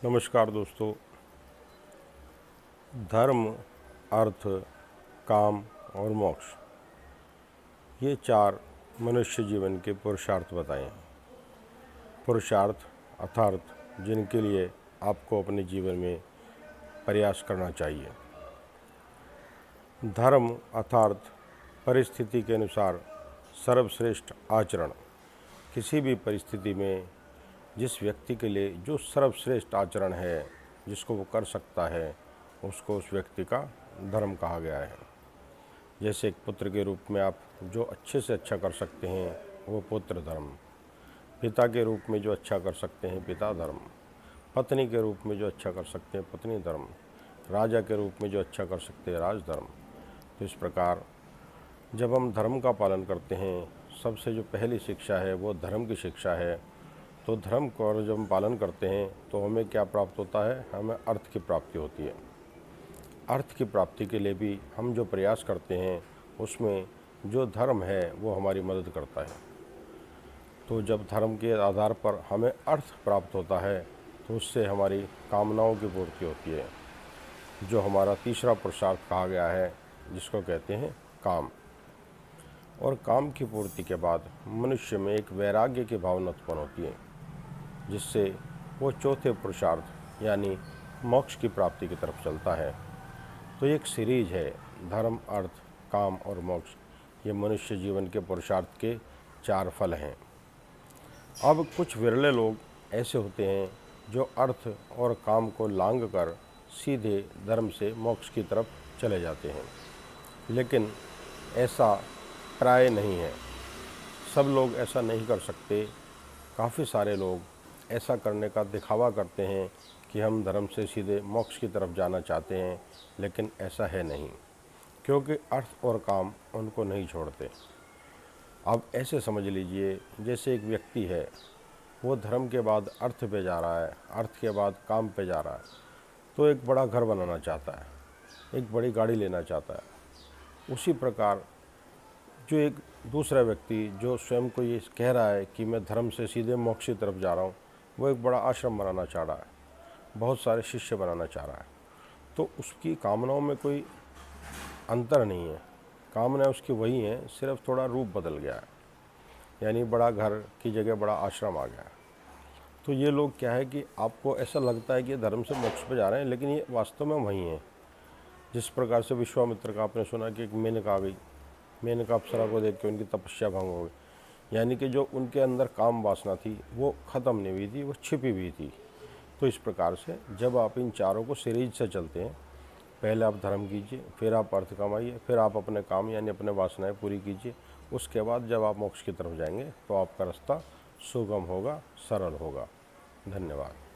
नमस्कार दोस्तों। धर्म, अर्थ, काम और मोक्ष, ये चार मनुष्य जीवन के पुरुषार्थ बताए हैं। पुरुषार्थ अर्थात जिनके लिए आपको अपने जीवन में प्रयास करना चाहिए। धर्म अर्थात परिस्थिति के अनुसार सर्वश्रेष्ठ आचरण। किसी भी परिस्थिति में जिस व्यक्ति के लिए जो सर्वश्रेष्ठ आचरण है, जिसको वो कर सकता है, उसको उस व्यक्ति का धर्म कहा गया है। जैसे एक पुत्र के रूप में आप जो अच्छे से अच्छा कर सकते हैं वो पुत्र धर्म, पिता के रूप में जो अच्छा कर सकते हैं पिता धर्म, पत्नी के रूप में जो अच्छा कर सकते हैं पत्नी धर्म, राजा के रूप में जो अच्छा कर सकते हैं राजधर्म। तो इस प्रकार जब हम धर्म का पालन करते हैं, सबसे जो पहली शिक्षा है वो धर्म की शिक्षा है। तो धर्म को जब हम पालन करते हैं तो हमें क्या प्राप्त होता है? हमें अर्थ की प्राप्ति होती है। अर्थ की प्राप्ति के लिए भी हम जो प्रयास करते हैं उसमें जो धर्म है वो हमारी मदद करता है। तो जब धर्म के आधार पर हमें अर्थ प्राप्त होता है तो उससे हमारी कामनाओं की पूर्ति होती है, जो हमारा तीसरा पुरुषार्थ कहा गया है, जिसको कहते हैं काम। और काम की पूर्ति के बाद मनुष्य में एक वैराग्य की भावना उत्पन्न होती है, जिससे वो चौथे पुरुषार्थ यानी मोक्ष की प्राप्ति की तरफ चलता है। तो एक सीरीज है, धर्म, अर्थ, काम और मोक्ष। ये मनुष्य जीवन के पुरुषार्थ के चार फल हैं। अब कुछ विरले लोग ऐसे होते हैं जो अर्थ और काम को लांघ कर सीधे धर्म से मोक्ष की तरफ चले जाते हैं, लेकिन ऐसा प्राय नहीं है। सब लोग ऐसा नहीं कर सकते। काफ़ी सारे लोग ऐसा करने का दिखावा करते हैं कि हम धर्म से सीधे मोक्ष की तरफ जाना चाहते हैं, लेकिन ऐसा है नहीं, क्योंकि अर्थ और काम उनको नहीं छोड़ते। अब ऐसे समझ लीजिए, जैसे एक व्यक्ति है, वो धर्म के बाद अर्थ पे जा रहा है, अर्थ के बाद काम पे जा रहा है, तो एक बड़ा घर बनाना चाहता है, एक बड़ी गाड़ी लेना चाहता है। उसी प्रकार जो एक दूसरा व्यक्ति जो स्वयं को ये कह रहा है कि मैं धर्म से सीधे मोक्ष की तरफ जा रहा हूँ, वो एक बड़ा आश्रम बनाना चाह रहा है, बहुत सारे शिष्य बनाना चाह रहा है। तो उसकी कामनाओं में कोई अंतर नहीं है, कामना उसकी वही है, सिर्फ थोड़ा रूप बदल गया है, यानी बड़ा घर की जगह बड़ा आश्रम आ गया है। तो ये लोग क्या है कि आपको ऐसा लगता है कि धर्म से मोक्ष पे जा रहे हैं, लेकिन ये वास्तव में वही हैं। जिस प्रकार से विश्वामित्र का आपने सुना कि एक मेनका आ गई, मेनका अप्सरा को देख के उनकी तपस्या भंग हो गई, यानी कि जो उनके अंदर काम वासना थी वो ख़त्म नहीं हुई थी, वो छिपी हुई थी। तो इस प्रकार से जब आप इन चारों को सीरीज से चलते हैं, पहले आप धर्म कीजिए, फिर आप अर्थ कमाइए, फिर आप अपने काम यानी अपने वासनाएं पूरी कीजिए। उसके बाद जब आप मोक्ष की तरफ जाएंगे तो आपका रास्ता सुगम होगा, सरल होगा। धन्यवाद।